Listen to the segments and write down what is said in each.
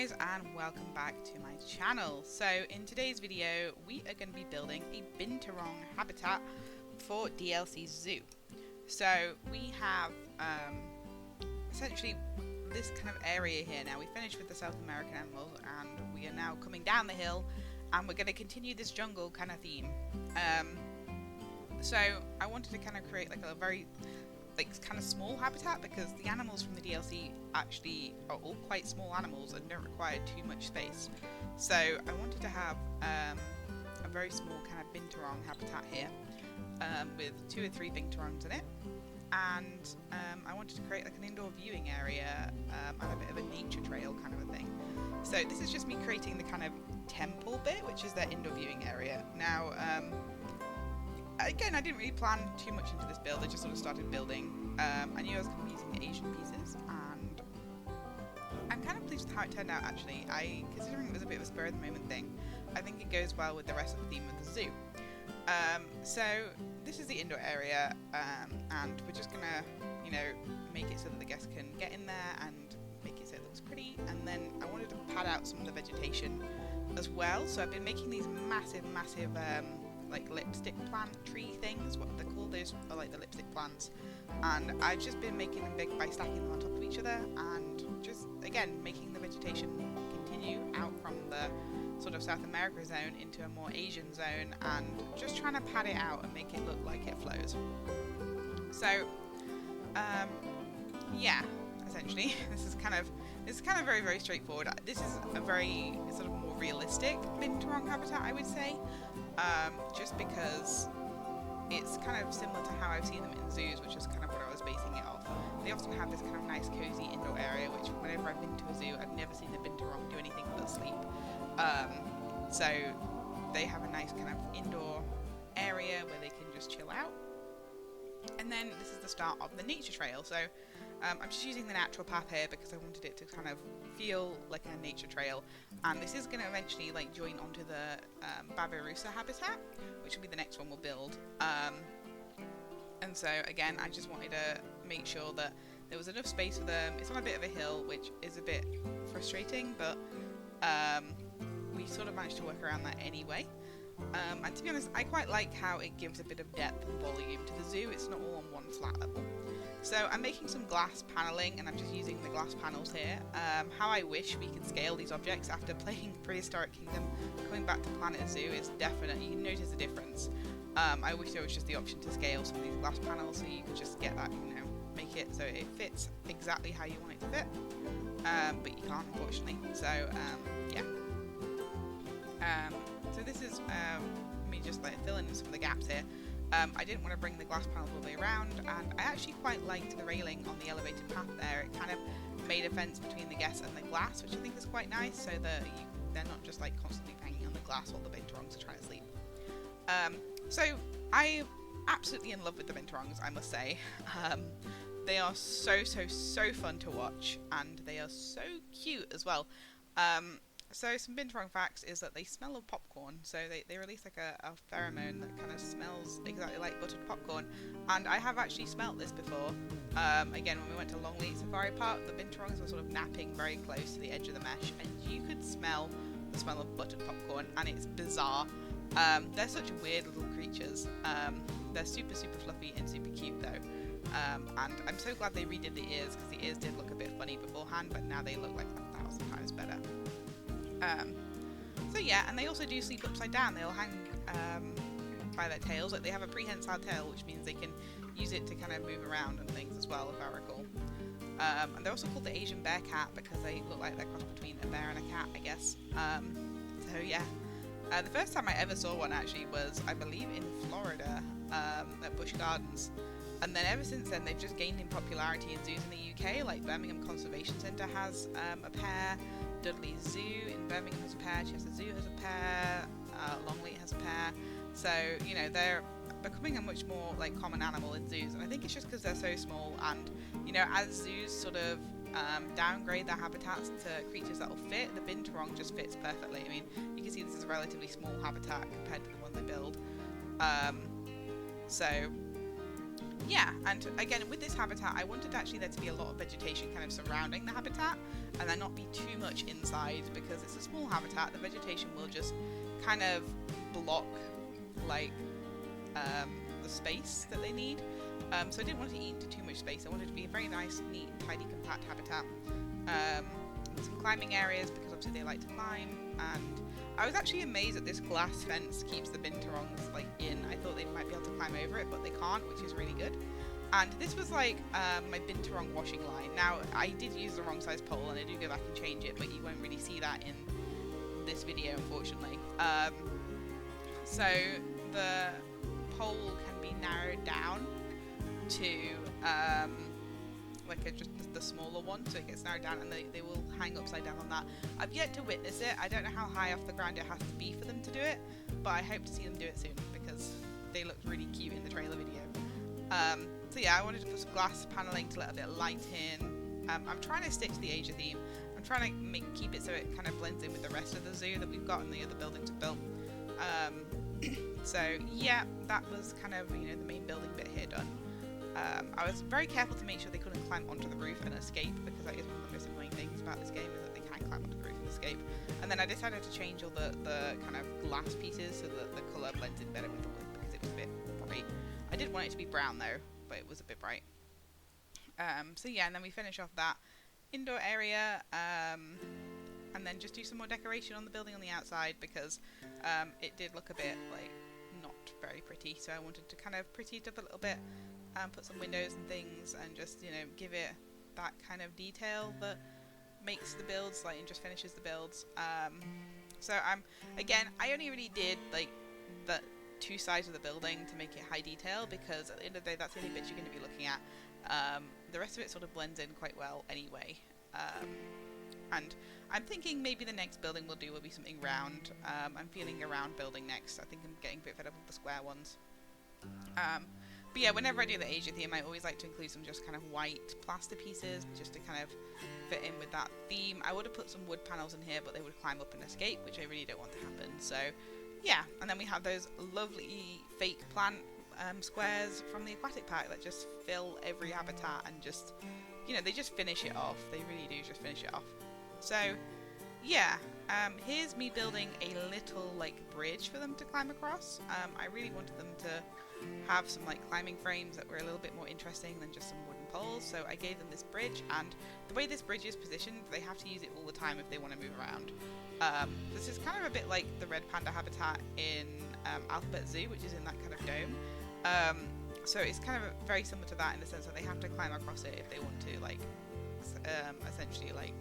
guys, and welcome back to my channel. So in today's video we are going to be building a Binturong habitat for DLC Zoo. So we have essentially this kind of area here now. We finished with the South American animals and we are now coming down the hill and we're going to continue this jungle kind of theme. So I wanted to kind of create like a very kind of small habitat, because the animals from the DLC actually are all quite small animals and don't require too much space. So I wanted to have a very small kind of Binturong habitat here, with 2 or 3 Binturongs in it, and I wanted to create like an indoor viewing area and a bit of a nature trail kind of a thing. So this is just me creating the kind of temple bit, which is their indoor viewing area. Now again, I didn't really plan too much into this build, I just sort of started building. I knew I was going to be using the Asian pieces, and I'm kind of pleased with how it turned out actually. Considering it was a bit of a spur of the moment thing, I think it goes well with the rest of the theme of the zoo. So this is the indoor area, and we're just going to, make it so that the guests can get in there and make it so it looks pretty, and then I wanted to pad out some of the vegetation as well. So I've been making these massive like lipstick plant tree things, what they're called, those are like the lipstick plants, and I've just been making them big by stacking them on top of each other and just again making the vegetation continue out from the sort of South America zone into a more Asian zone, and just trying to pad it out and make it look like it flows. So yeah, essentially this is kind of very straightforward. This is a very sort of more realistic Binturong habitat, I would say. Just because it's kind of similar to how I've seen them in zoos, which is kind of what I was basing it off. They often have this kind of nice cozy indoor area, which whenever I've been to a zoo, I've never seen the Binturong do anything but sleep. So they have a nice kind of indoor area where they can just chill out. And then this is the start of the nature trail. So I'm just using the natural path here because I wanted it to kind of feel like a nature trail, and this is going to eventually like join onto the Babirusa habitat, which will be the next one we'll build. And so again, I just wanted to make sure that there was enough space for them. It's on a bit of a hill, which is a bit frustrating, but we sort of managed to work around that anyway. And to be honest, I quite like how it gives a bit of depth and volume to the zoo. It's not all on one flat level. So I'm making some glass paneling, and I'm just using the glass panels here. How I wish we could scale these objects after playing Prehistoric Kingdom. Coming back to Planet Zoo is definitely, you can notice a difference. I wish there was just the option to scale some of these glass panels so you could just get that, make it so it fits exactly how you want it to fit. But you can't, unfortunately. So yeah. So this is me just like filling in some of the gaps here. I didn't want to bring the glass panels all the way around, and I actually quite liked the railing on the elevated path there. It kind of made a fence between the guests and the glass, which I think is quite nice, so that they're not just like constantly banging on the glass while the Binturongs are trying to sleep. So I'm absolutely in love with the Binturongs, I must say. They are so fun to watch, and they are so cute as well. So some Binturong facts is that they smell of popcorn, so they release like a pheromone that kind of smells exactly like buttered popcorn, and I have actually smelt this before. Again, when we went to Longleat Safari Park, the Binturongs were sort of napping very close to the edge of the mesh, and you could smell the smell of buttered popcorn, and it's bizarre. They're such weird little creatures. They're super fluffy and super cute though. And I'm so glad they redid the ears, because the ears did look a bit funny beforehand, but now they look like 1,000 times better. So yeah, and they also do sleep upside down. They'll hang by their tails. Like they have a prehensile tail, which means they can use it to kind of move around and things as well, if I recall. And they're also called the Asian bear cat because they look like they're crossed between a bear and a cat, I guess. So yeah, the first time I ever saw one actually was, I believe, in Florida at Busch Gardens. And then ever since then, they've just gained in popularity in zoos in the UK. Like Birmingham Conservation Centre has a pair. Dudley Zoo in Birmingham has a pair, Chester Zoo has a pair, Longleat has a pair. So, they're becoming a much more like common animal in zoos, and I think it's just because they're so small, and as zoos sort of downgrade their habitats to creatures that will fit, the Binturong just fits perfectly. I mean, you can see this is a relatively small habitat compared to the one they build. So yeah, and again, with this habitat, I wanted actually there to be a lot of vegetation kind of surrounding the habitat, and there not be too much inside, because it's a small habitat. The vegetation will just kind of block, like, the space that they need. So I didn't want it to eat into too much space. I wanted it to be a very nice, neat, tidy, compact habitat. Some climbing areas, because obviously they like to climb, and I was actually amazed that this glass fence keeps the binturongs like in. I thought they might be able to climb over it, but they can't, which is really good. And this was like my binturong washing line. Now, I did use the wrong size pole, and I do go back and change it, but you won't really see that in this video, unfortunately. So the pole can be narrowed down to like just the smaller one, so it gets narrowed down, and they will hang upside down on that. I've yet to witness it. I don't know how high off the ground it has to be for them to do it, but I hope to see them do it soon, because they looked really cute in the trailer video. So yeah, I wanted to put some glass paneling to let a bit of light in. I'm trying to stick to the Asia theme. I'm trying to keep it so it kind of blends in with the rest of the zoo that we've got and the other buildings we've built. So yeah, that was kind of, you know, the main building bit here done. I was very careful to make sure they couldn't climb onto the roof and escape, because that is one of the most annoying things about this game, is that they can climb onto the roof and escape. And then I decided to change all the kind of glass pieces so that the colour blends in better with the wood, because it was a bit bright. I did want it to be brown though, but it was a bit bright. So yeah, and then we finish off that indoor area, and then just do some more decoration on the building on the outside, because it did look a bit like not very pretty, so I wanted to kind of pretty it up a little bit, put some windows and things, and just, you know, give it that kind of detail that makes the builds, like, and just finishes the builds. So again, I only really did like the two sides of the building to make it high detail, because at the end of the day, that's the only bits you're going to be looking at. The rest of it sort of blends in quite well anyway. And I'm thinking maybe the next building we'll do will be something round. I'm feeling a round building next. I think I'm getting a bit fed up with the square ones. But yeah, whenever I do the Asia theme, I always like to include some just kind of white plaster pieces, just to kind of fit in with that theme. I would have put some wood panels in here, but they would climb up and escape, which I really don't want to happen. So yeah, and then we have those lovely fake plant squares from the aquatic park that just fill every habitat, and just, you know, they just finish it off. They really do just finish it off. So yeah, here's me building a little like bridge for them to climb across. I really wanted them to have some like climbing frames that were a little bit more interesting than just some wooden poles, so I gave them this bridge, and the way this bridge is positioned, they have to use it all the time if they want to move around. This is kind of a bit like the red panda habitat in Alphabet Zoo, which is in that kind of dome. So it's kind of very similar to that in the sense that they have to climb across it if they want to, like, essentially like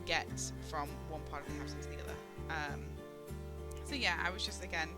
get from one part of the house into the other. So yeah, I was just again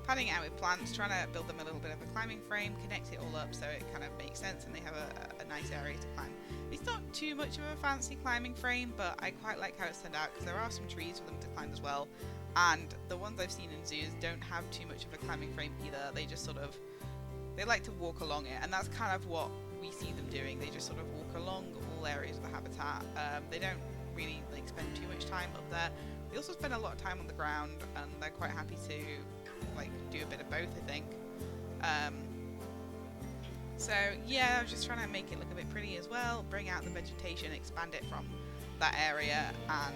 padding it out with plants, trying to build them a little bit of a climbing frame, connect it all up so it kind of makes sense and they have a nice area to climb. It's not too much of a fancy climbing frame, but I quite like how it's turned out, because there are some trees for them to climb as well, and the ones I've seen in zoos don't have too much of a climbing frame either. They just sort of, they like to walk along it, and that's kind of what we see them doing. They just sort of walk along all areas of the habitat. They don't really like spend too much time up there. They also spend a lot of time on the ground, and they're quite happy to like do a bit of both, I think. So yeah, I was just trying to make it look a bit pretty as well, bring out the vegetation, expand it from that area, and,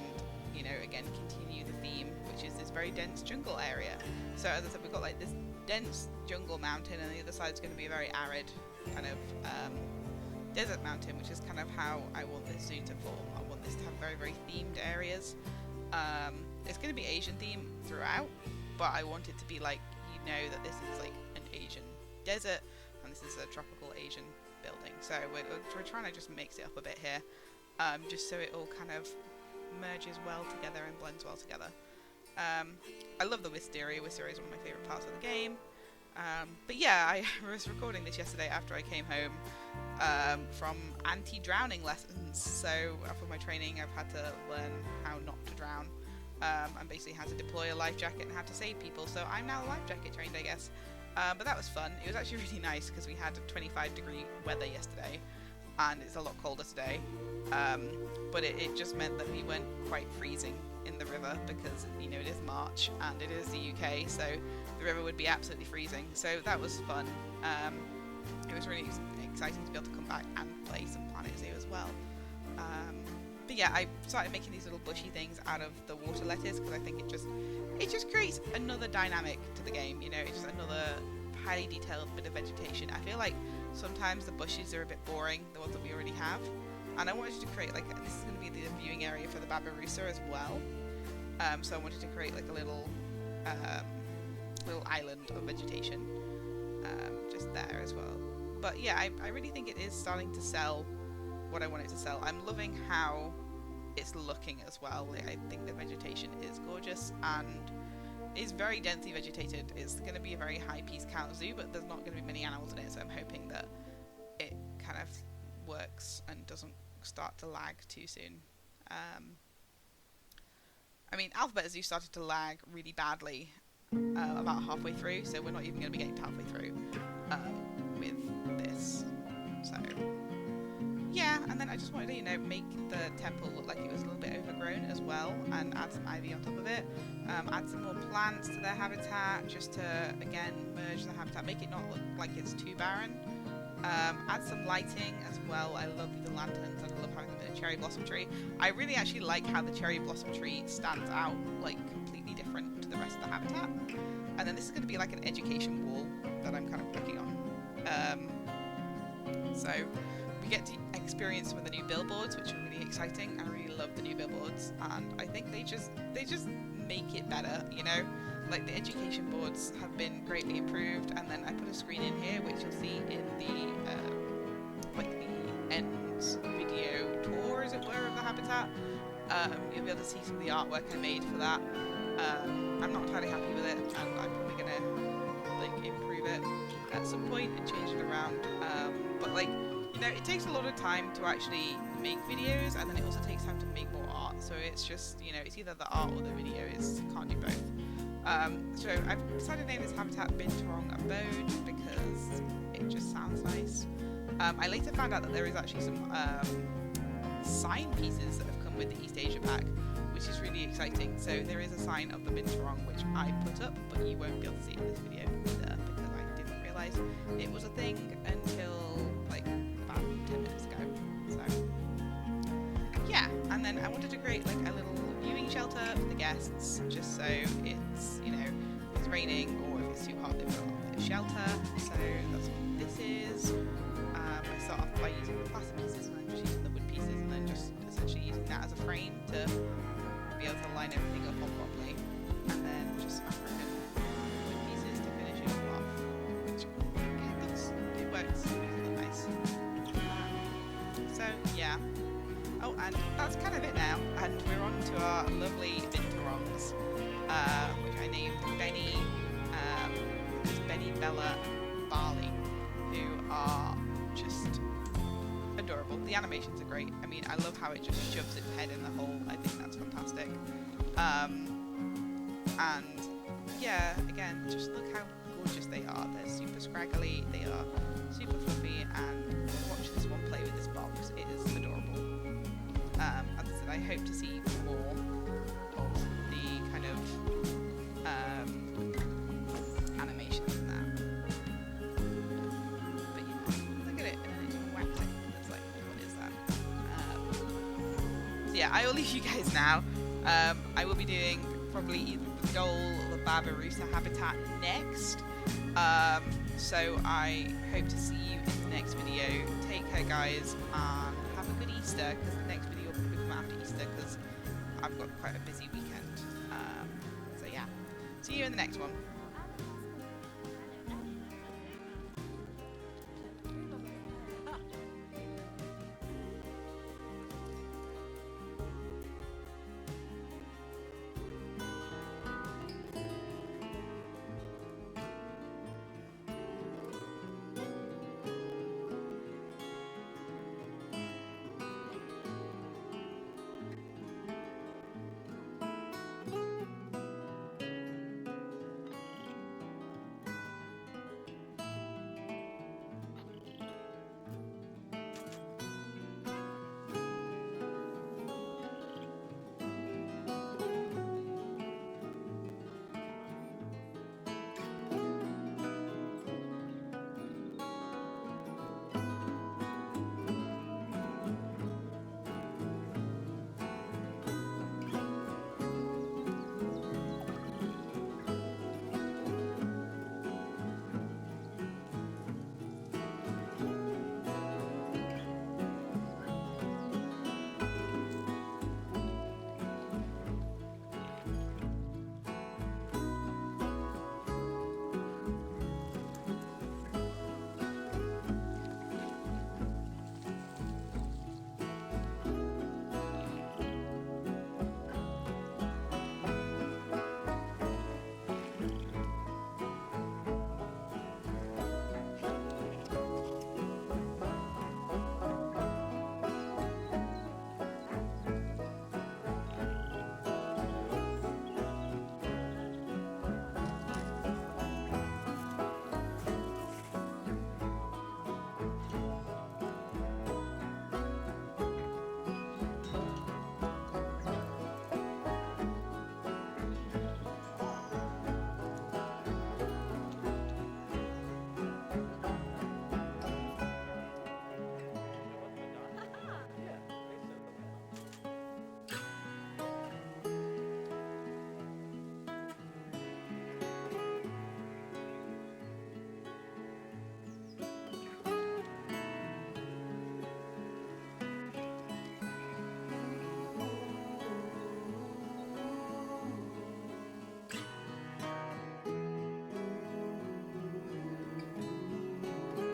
you know, again, continue the theme, which is this very dense jungle area. So as I said, we've got like this dense jungle mountain, and the other side is going to be a very arid kind of desert mountain, which is kind of how I want this zoo to form. I want this to have very, very themed areas. It's going to be Asian theme throughout, but I want it to be like, you know, that this is like an Asian desert, and this is a tropical Asian building. So we're trying to just mix it up a bit here, just so it all kind of merges well together and blends well together. I love the Wisteria. Wisteria is one of my favourite parts of the game. But yeah, I was recording this yesterday after I came home from anti-drowning lessons. So for my training, I've had to learn how not to drown, and basically how to deploy a life jacket and how to save people. So I'm now life jacket trained, I guess. But that was fun. It was actually really nice, because we had 25-degree weather yesterday, and it's a lot colder today. But it just meant that we weren't quite freezing in the river, because, you know, it is March and it is the UK, so the river would be absolutely freezing. So that was fun. It was really exciting to be able to come back and play some Planet Zoo as well. But yeah, I started making these little bushy things out of the water lettuce because I think it just creates another dynamic to the game. You know, it's just another highly detailed bit of vegetation. I feel like sometimes the bushes are a bit boring, the ones that we already have, and I wanted to create like, this is going to be the viewing area for the Babirusa as well. So I wanted to create like a little island of vegetation just there as well. But yeah, I really think it is starting to sell what I want it to sell. I'm loving how it's looking as well. Like, I think the vegetation is gorgeous and is very densely vegetated. It's going to be a very high piece count zoo, but there's not going to be many animals in it, so I'm hoping that it kind of works and doesn't start to lag too soon. I mean, Alphabet Zoo started to lag really badly about halfway through, so we're not even going to be getting to halfway through with this. So yeah, and then I just wanted to, you know, make the temple look like it was a little bit overgrown as well, and add some ivy on top of it. Add some more plants to their habitat, just to, again, merge the habitat, make it not look like it's too barren. Add some lighting as well. I love the lanterns, and I love having them in a cherry blossom tree. I really actually like how the cherry blossom tree stands out, like, completely different to the rest of the habitat. And then this is going to be like an education wall that I'm kind of working on. So we get to experience some of the new billboards, which are really exciting. I really love the new billboards, and I think they just make it better, you know? Like, the education boards have been greatly improved, and then I put a screen in here, which you'll see in the like the end video tour, as it were, of the habitat. You'll be able to see some of the artwork I made for that. I'm not entirely happy with it, and I'm probably gonna like improve it at some point and change it around. But like, you know, it takes a lot of time to actually make videos, and then it also takes time to make more art. So it's just, you know, it's either the art or the video. Can't do both. So I've decided to name this habitat Binturong Abode because it just sounds nice. I later found out that there is actually some sign pieces that have come with the East Asia pack, which is really exciting. So there is a sign of the Binturong which I put up, but you won't be able to see it in this video either because I didn't realise it was a thing until like about 10 minutes ago. So yeah, and then I wanted to create like a little viewing shelter for the guests, just so it's, you know, if it's raining or if it's too hot, they've got a bit of shelter. So that's what this is. I start off by using the plastic pieces and then just using the wood pieces, and then just essentially using that as a frame to be able to line everything up on properly, and then just some African wood pieces to finish it all off. Which, yeah, it works. It's really nice. So yeah. Oh, and that's kind of it now, and we're on to our lovely Binturongs, which I named Benny, Bella, and Barley, who are just adorable. The animations are great. I mean, I love how it just shoves its head in the hole. I think that's fantastic. And yeah, again, just look how gorgeous they are. They're super scraggly, they are super fluffy, and watch this one play with this box. It is adorable. As I said, I hope to see more of the kind of animations in that. But yeah, look at it, and then it just whacks it. It's like, what is that? So yeah, I will leave you guys now. I will be doing probably either the Dole or the Babirusa habitat next. So I hope to see you in the next video. Take care, guys, and have a good Easter, because the next video will probably come after Easter, because I've got quite a busy weekend. So yeah, see you in the next one.